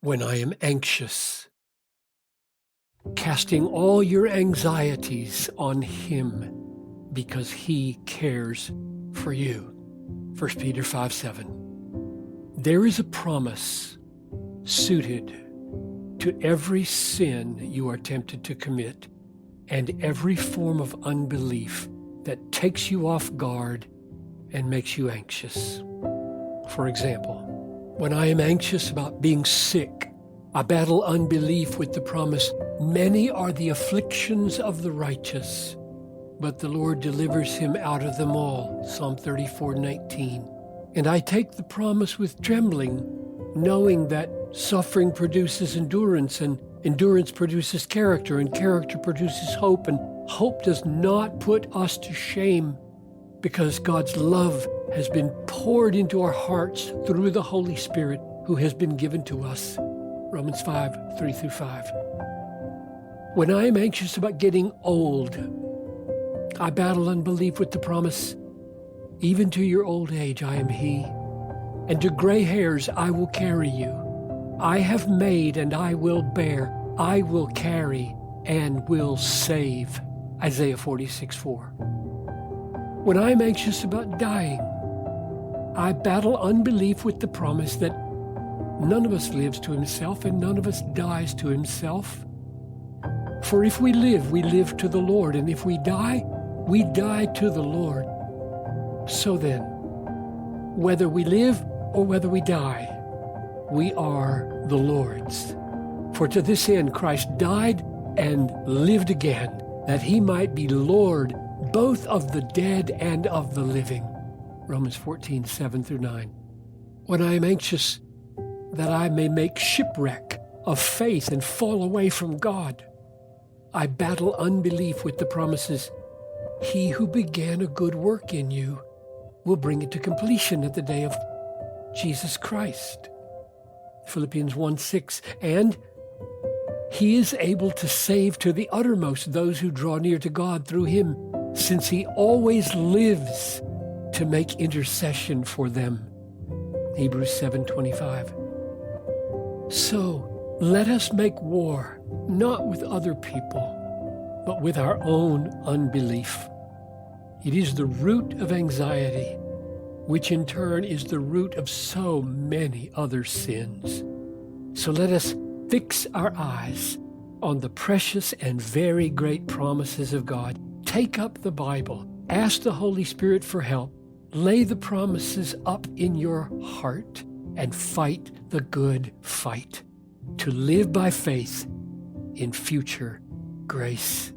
when I am anxious, casting all your anxieties on Him because He cares for you. 1 Peter 5:7. There is a promise suited to every sin you are tempted to commit and every form of unbelief that takes you off guard and makes you anxious. For example, when I am anxious about being sick, I battle unbelief with the promise, many are the afflictions of the righteous, but the Lord delivers him out of them all. Psalm 34:19. And I take the promise with trembling, knowing that suffering produces endurance, and endurance produces character, and character produces hope, and hope does not put us to shame, because God's love has been poured into our hearts through the Holy Spirit who has been given to us. Romans 5:3-5. When I am anxious about getting old, I battle unbelief with the promise, even to your old age I am He, and to gray hairs I will carry you. I have made and I will bear, I will carry and will save. Isaiah 46:4. When I am anxious about dying, I battle unbelief with the promise that none of us lives to himself and none of us dies to himself. For if we live to the Lord, and if we die to the Lord. So then, whether we live or whether we die, we are the Lord's. For to this end Christ died and lived again, that He might be Lord both of the dead and of the living. Romans 14:7-9. When I am anxious that I may make shipwreck of faith and fall away from God, I battle unbelief with the promises, He who began a good work in you will bring it to completion at the day of Jesus Christ. Philippians 1:6. And He is able to save to the uttermost those who draw near to God through Him, since He always lives to make intercession for them. Hebrews 7:25. So let us make war, not with other people, but with our own unbelief. It is the root of anxiety, which in turn is the root of so many other sins. So let us fix our eyes on the precious and very great promises of God. Take up the Bible, ask the Holy Spirit for help, lay the promises up in your heart, and fight the good fight to live by faith in future grace.